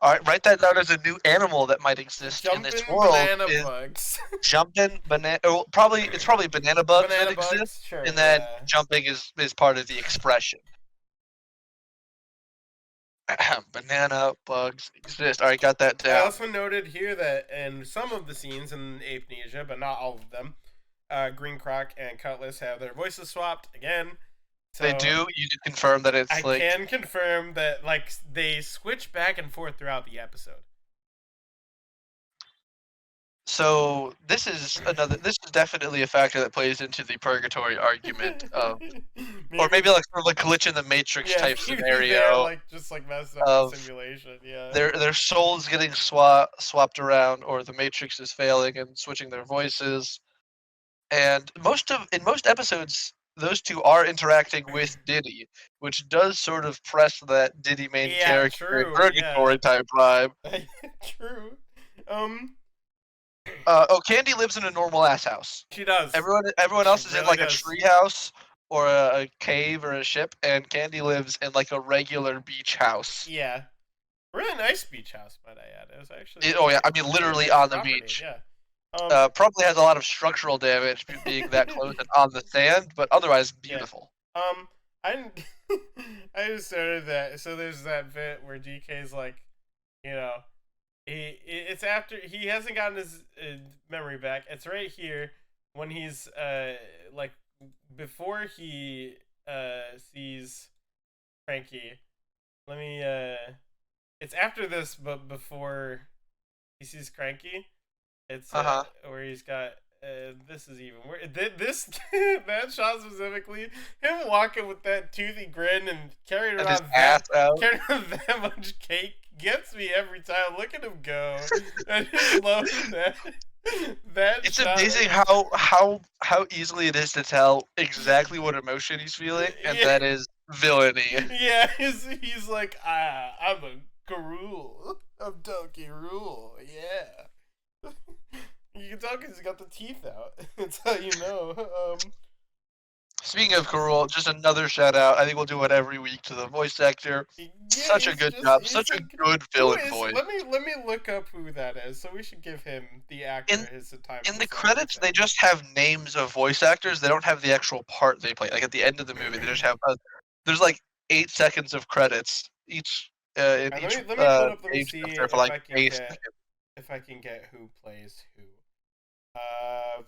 All right, write that down as a new animal that might exist in this world. Banana bugs. Jumping banana. It's probably banana bugs that exist, sure, and then jumping is part of the expression. Banana bugs exist. All right, got that down. I also noted here that in some of the scenes in Amnesia, but not all of them, Green Croc and Cutlass have their voices swapped again. So they do. You can confirm that it's I can confirm that they switch back and forth throughout the episode. So this is definitely a factor that plays into the purgatory argument of, or maybe like sort of like glitch in the Matrix type scenario, just messed up the simulation. Yeah, their souls getting swapped around, or the Matrix is failing and switching their voices, And in most episodes, those two are interacting with Diddy, which does sort of press that Diddy main character in purgatory type vibe. True. Candy lives in a normal ass house. She does. Everyone else is in like a tree house or a cave or a ship, and Candy lives in like a regular beach house. Yeah. Really nice beach house, might I add. It was actually. I mean, literally on the beach. Yeah. Probably has a lot of structural damage being that close and on the sand, but otherwise beautiful. I just started that. So there's that bit where DK's like, it's after he hasn't gotten his memory back. It's right here when he's like before he sees Frankie. Let me it's after this, but before he sees Cranky. It's where he's got this is even where this that shot specifically, him walking with that toothy grin and carrying around that much cake gets me every time. Look at him go. I just love that. It's amazing how easily it is to tell exactly what emotion he's feeling, and that is villainy. Yeah, he's like, I'm a Garul. I'm Donkey Rule. Yeah. You can tell because he's got the teeth out. That's how you know. Speaking of Garul, just another shout out. I think we'll do it every week to the voice actor. Yeah, such a good job. Such a good villain voice. Let me look up who that is. So we should give him the actor his time. In the credits, they just have names of voice actors. They don't have the actual part they play. Like at the end of the movie, they just have there's like 8 seconds of credits each. Let me put up. Let me see if I can get who plays who.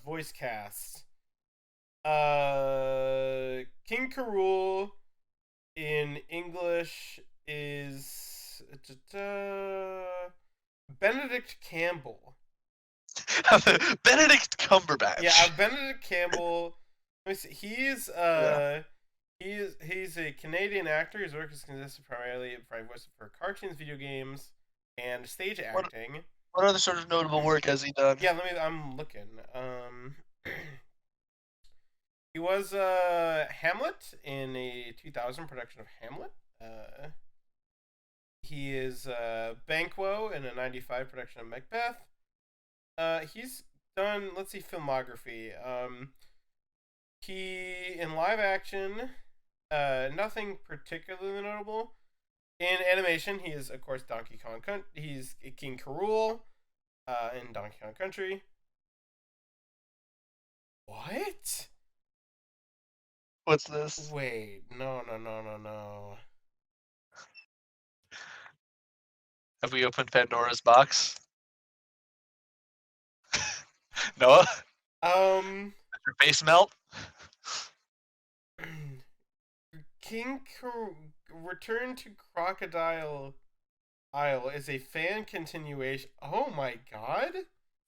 Voice cast. King K. Rool in English is Benedict Campbell. Benedict Cumberbatch. Yeah, Benedict Campbell. Let me see. He's a Canadian actor. His work has consisted primarily of voice for cartoons, video games, and stage acting. What other sort of notable work has he done? Yeah, I'm looking. He was Hamlet in a 2000 production of Hamlet. He is Banquo in a 95 production of Macbeth. He's done, let's see, filmography. He, in live action, nothing particularly notable. In animation, he is, of course, Donkey Kong. He's King K. Rool in Donkey Kong Country. What? What's this? Wait, no. Have we opened Pandora's box? Noah? Did your face melt? Return to Crocodile Isle is a fan continuation. Oh my god.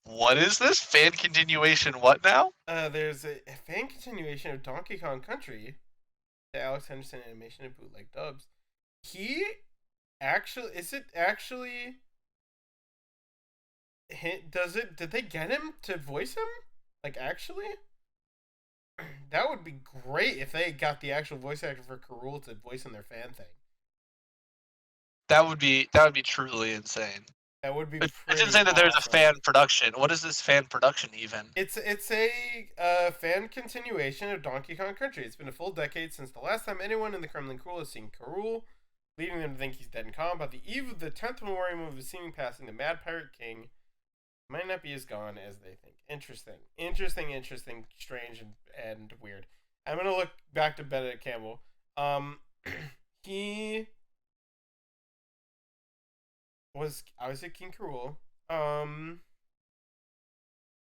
What is this? Fan continuation what now? There's a fan continuation of Donkey Kong Country. The Alex Henderson animation and bootleg dubs. Did they get him to voice him? Like, actually? That would be great if they got the actual voice actor for K. Rool to voice in their fan thing. That would be truly insane. That would be. It's insane that there's a fan production. What is this fan production even? It's a fan continuation of Donkey Kong Country. It's been a full decade since the last time anyone in the Kremlin Cool has seen K. Rool, leading them to think he's dead and calm. By the eve of the 10th memoriam of his seeming passing, the Mad Pirate King might not be as gone as they think. Interesting, strange, and weird. I'm gonna look back to Benedict Campbell. He was obviously King K. Rool.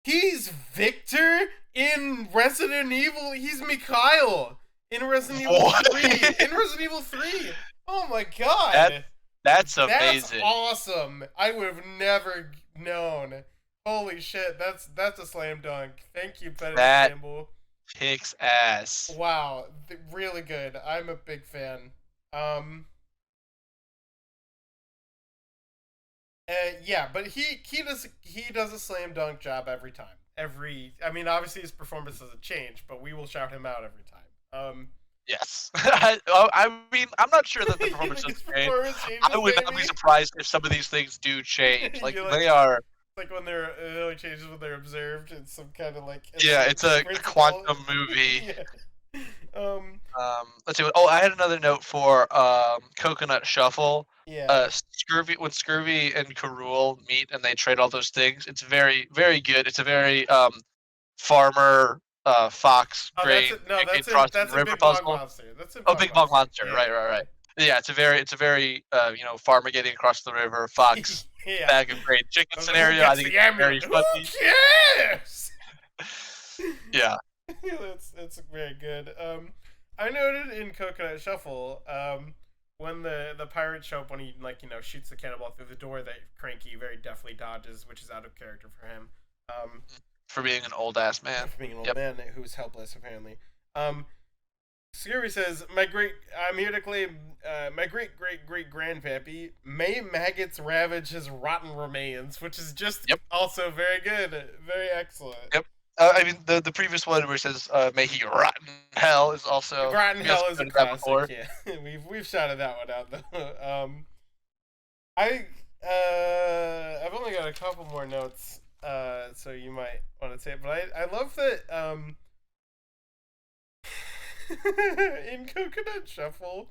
He's Victor in Resident Evil. He's Mikhail in Resident Evil 3. In Resident Evil 3. Oh my god. That's amazing. That's awesome. I would have never known. Holy shit, that's a slam dunk. Thank you, Benedict Campbell. Kicks ass. Wow, really good. I'm a big fan. Yeah, but he does a slam dunk job every time. every. I mean, obviously his performance doesn't change, but we will shout him out every time. Yes. I mean, I'm not sure that the performance doesn't change. I would not be surprised if some of these things do change. Like, they are. Like when they're it only changes when they're observed. It's some kind of like. Yeah, it's a quantum movie. Yeah. Let's see. Oh, I had another note for Coconut Shuffle. Yeah. When Scurvy and Karul meet and they trade all those things, it's very, very good. It's a very farmer fox grain that's a river big puzzle. bog monster. That's a big bog monster. Yeah. Right. Yeah, it's a very farmer getting across the river fox bag of grain chicken scenario. I think it's very funny. Yes. Yeah. That's very good. I noted in Coconut Shuffle, when the pirates show up, when he shoots the cannonball through the door, that Cranky very deftly dodges, which is out of character for him. For being an old ass man. For being an old man who's helpless, apparently. Scurvy says, I'm here to claim my great grandpappy. May maggots ravage his rotten remains, which is just also very good, very excellent. Yep. I mean, the previous one where it says, may he rot in hell is also... Rotten hell is a classic, yeah. We've shouted that one out, though. I've only got a couple more notes, so you might want to say it, but I love that, in Coconut Shuffle,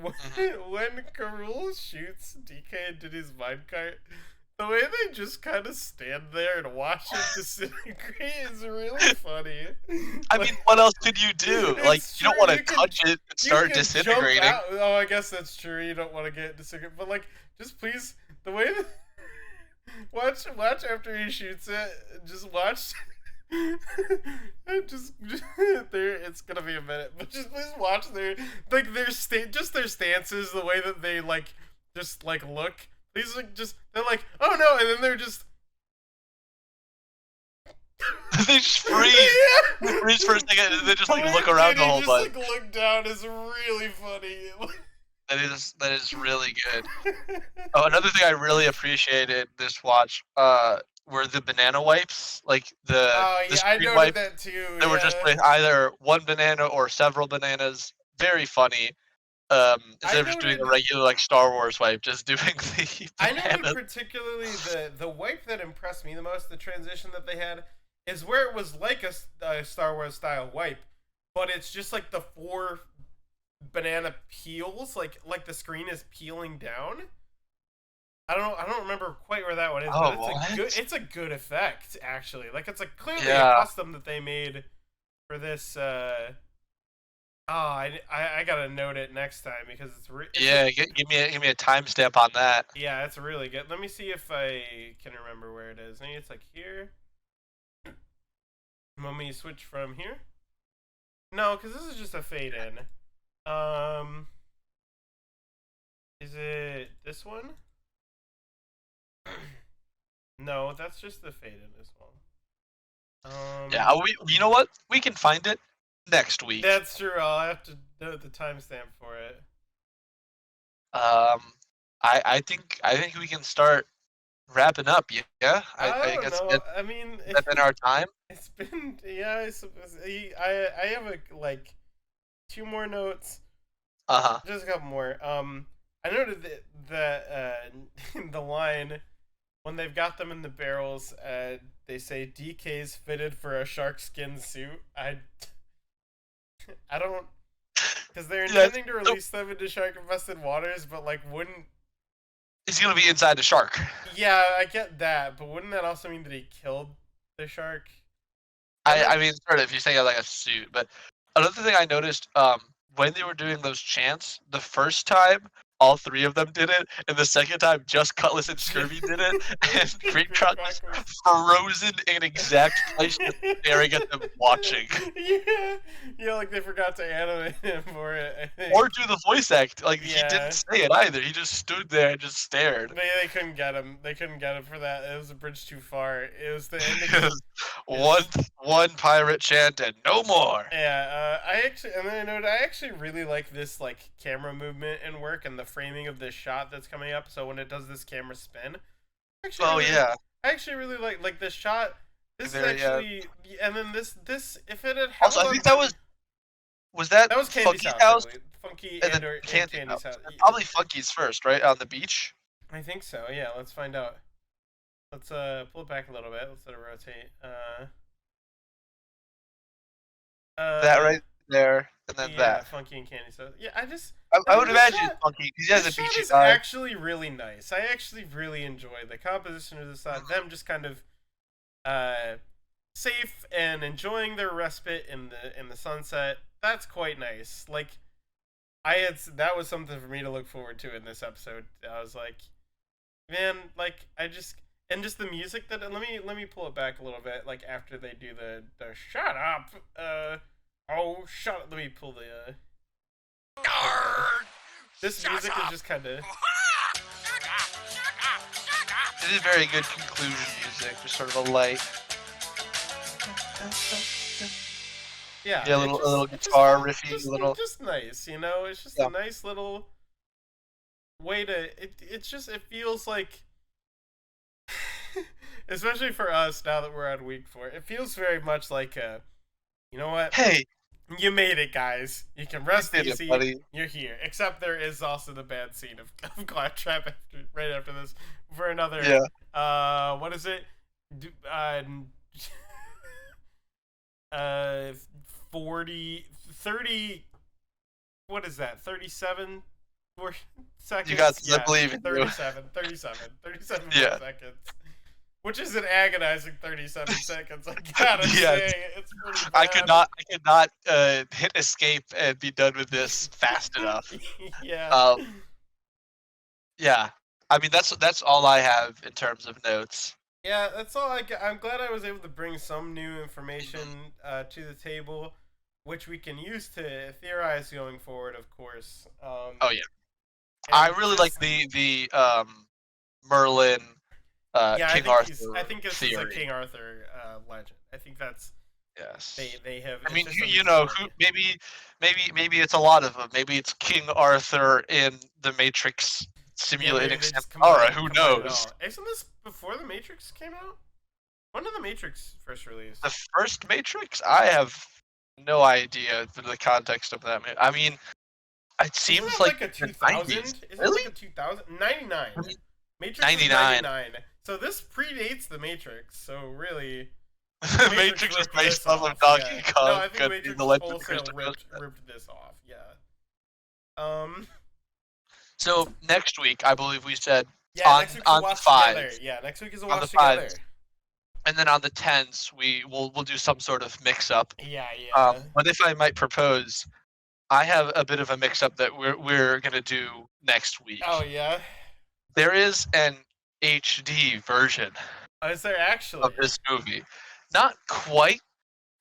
when Karul shoots DK into his minecart, the way they just kind of stand there and watch it disintegrate is really funny. I mean, what else could you do? Like, you don't want to touch it and start disintegrating. Oh, I guess that's true. You don't want to get it disintegrated. But, just please, the way that... Watch after he shoots it. Just watch... just there. It's gonna be a minute, but just please watch their stances, the way that they look. These they're like, oh no, and then they're just they just freeze. Yeah. They freeze for a second, and they just look around the whole bunch. Look down is really funny. That is really good. Oh, another thing I really appreciated this watch were the banana wipes, the I noted wipe. That too. They were just either one banana or several bananas. Very funny. Instead of just doing a regular Star Wars wipe, just doing the bananas. I noted particularly the wipe that impressed me the most. The transition that they had is where it was like a Star Wars style wipe, but it's just the 4 banana peels, like the screen is peeling down. I don't remember quite where that one is, but it's a good effect, actually. It's clearly a custom that they made for this. I gotta note it next time because give me a timestamp on that. Yeah, it's really good. Let me see if I can remember where it is. Maybe it's here. Want me to switch from here? No, because this is just a fade in. Is it this one? No, that's just the fade in this one. Yeah, you know what? We can find it next week. That's true. I'll have to note the timestamp for it. I think we can start wrapping up. Yeah, I guess know. I mean, it's been our time. It's been I have 2 more notes. Just a couple more. I noted that the line when they've got them in the barrels, they say DK's fitted for a shark skin suit. I don't, because they're intending to release them into shark-infested waters, but wouldn't... He's gonna be inside the shark. Yeah, I get that, but wouldn't that also mean that he killed the shark? I mean, sort of, if you say a suit, but another thing I noticed, when they were doing those chants, the first time, all 3 of them did it, and the second time, just Cutlass and Scurvy did it, and Green Truck was frozen in exact place, just staring at them watching. Yeah, they forgot to animate him for it, I think. Or do the voice act. He didn't say it either. He just stood there and just stared. They couldn't get him. They couldn't get him for that. It was a bridge too far. It was the ending. One pirate chant and no more. Yeah, I actually really like this camera movement and work and the framing of this shot that's coming up. So when it does this camera spin, I actually really like this shot. This there, is actually, and then this if it had also, I think that was that Candy's Funky's house, house, I believe. Funky and then or Candy's Candy's house. Probably Funky's first, right on the beach. I think so. Yeah, let's find out. Let's pull it back a little bit. Let's let it rotate. That right there, and then that. Funky and Candy's house. Yeah, I would imagine it's Funky because he has a shot beachy is vibe. actually really nice. I actually really enjoy the composition of this shot. Them just kind of safe and enjoying their respite in the sunset. That's quite nice. Like that was something for me to look forward to in this episode. I was like, man, like and just the music that let me pull it back a little bit. Like after they do the shut up, shut up. Let me pull the this music is just kind of. It is very good conclusion music, just sort of a light. Yeah, a little guitar riffy, just nice, you know. It's just a nice little way to. It feels like, especially for us now that we're on week 4, it feels very much like you know what? Hey, you made it, guys. You can rest easy. Buddy. You're here. Except there is also the bad scene of Claptrap right after this for another. Yeah. What is it? 30. What is that? 37 seconds. You got. Yeah, I believe in 37 yeah. seconds. Which is an agonizing 37 seconds. I gotta say, it's pretty bad. I could not hit escape and be done with this fast enough. Yeah. Yeah. I mean, that's all I have in terms of notes. Yeah, that's all I got. I'm glad I was able to bring some new information to the table, which we can use to theorize going forward, of course. Oh yeah. I really like the Merlin. King Arthur. I think this theory. is a King Arthur legend. I think that's. Yes. They have. I mean, you know, maybe it's a lot of them. Maybe it's King Arthur in the Matrix simulating Samara. Who knows? Isn't this before the Matrix came out? When did the Matrix first release? The first Matrix? I have no idea the context of that. I mean, it seems like a 2000. Isn't really? Like a 2000? 99. Matrix 99. 99. So this predates the Matrix. So really, the Matrix is based off of Donkey Kong. No, I think Matrix wholesale ripped this off. Yeah. So next week, I believe we said on the 5. Together. Yeah, next week is a watch together. And then on the 10s, we'll do some sort of mix-up. Yeah. But if I might propose, I have a bit of a mix-up that we're gonna do next week. Oh yeah. There is an HD version. Is there actually of this movie? Not quite,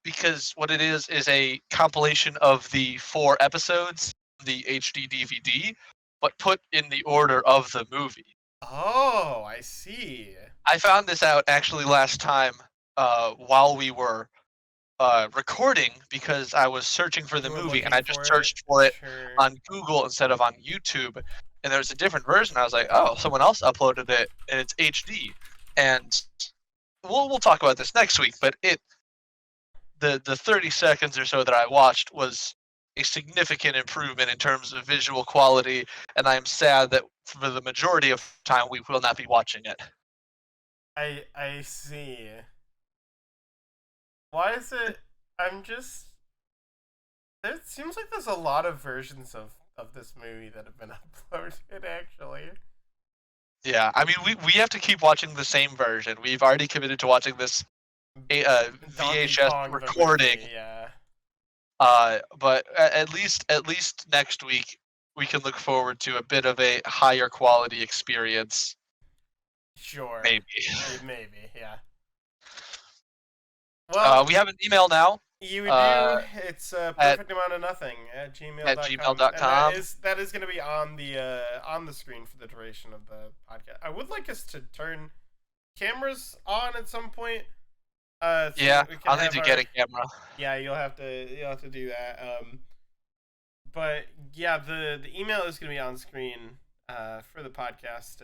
because what it is a compilation of the 4 episodes, the HD DVD, but put in the order of the movie. Oh, I see. I found this out actually last time while we were recording, because I was searching for the movie and I just searched for it on Google instead of on YouTube, and there's a different version. I was like, oh, someone else uploaded it and it's HD. And we'll talk about this next week, but the 30 seconds or so that I watched was a significant improvement in terms of visual quality, and I am sad that for the majority of time we will not be watching it. I see. Why is it? It seems like there's a lot of versions of this movie that have been uploaded, actually. Yeah, I mean, we have to keep watching the same version. We've already committed to watching this VHS recording. Movie, yeah. But at least next week we can look forward to a bit of a higher quality experience. Sure. Maybe, yeah. Well, we have an email now. You do. It's perfectamountofnothing at gmail.com. That is going to be on the screen for the duration of the podcast. I would like us to turn cameras on at some point. So yeah, I'll need to get a camera. Yeah, you'll have to do that. But yeah, the email is going to be on screen for the podcast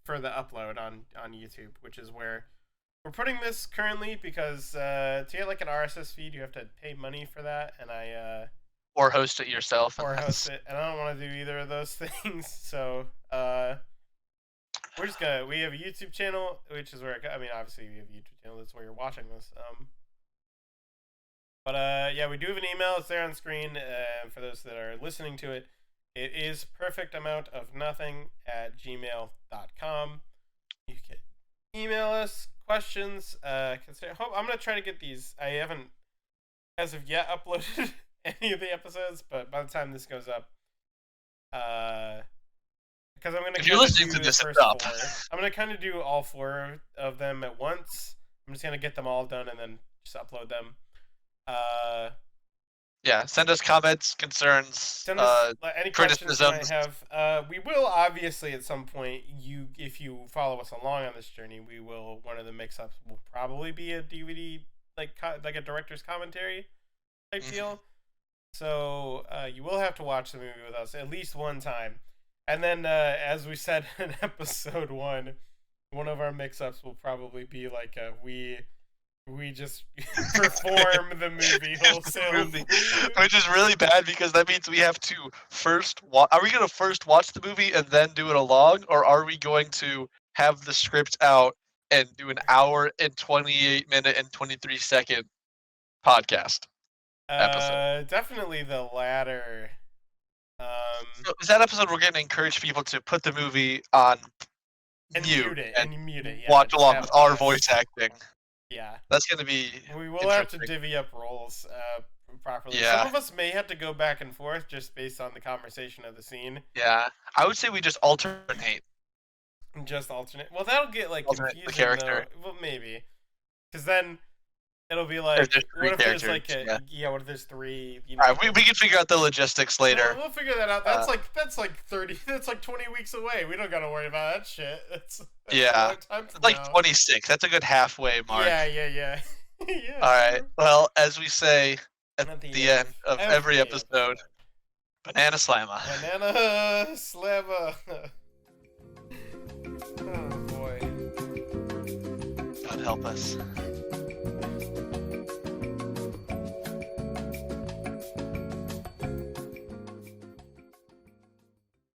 for the upload on YouTube, which is where we're putting this currently because to get like an RSS feed, you have to pay money for that, and or host it yourself. Or host it, and I don't want to do either of those things. So we're just gonna. We have a YouTube channel, which is where obviously we have a YouTube channel. That's where you're watching this. But yeah, we do have an email. It's there on screen. For those that are listening to it, it is perfectamountofnothing@gmail.com. You can email us questions. I'm gonna try to get these. I haven't, as of yet, uploaded any of the episodes, but by the time this goes up, because I'm gonna. If you're listening to this, it's up. I'm gonna kind of do all 4 of them at once. I'm just gonna get them all done and then just upload them. Yeah, send us comments, concerns, send us any criticisms. Questions you might have. We will obviously at some point. If you follow us along on this journey, we will. One of the mix-ups will probably be a DVD, like a director's commentary type deal. So you will have to watch the movie with us at least one time, and then as we said in episode 1, one of our mix-ups will probably be like we just perform the movie wholesale, which is really bad because that means we have to first watch. Are we going to first watch the movie and then do it along, or are we going to have the script out and do an hour and 28-minute and 23-second podcast episode? Definitely the latter. So is that episode we're going to encourage people to put the movie on mute and mute it, yeah, watch along with our voice acting. Yeah, that's gonna be. We will have to divvy up roles properly. Yeah. Some of us may have to go back and forth just based on the conversation of the scene. Yeah, I would say we just alternate. Just alternate. Well, that'll get like confusing. The character. Though. Well, maybe, because then it'll be like, what if there's like what if there's 3? You know, all right, we can figure out the logistics later. We'll figure that out. That's like 30. That's like 20 weeks away. We don't gotta worry about that shit. That's yeah, a long time from like now. 26. That's a good halfway mark. Yeah. Yeah. All right. Well, as we say at the end of every episode, banana slammer. Banana slammer. Oh boy. God help us.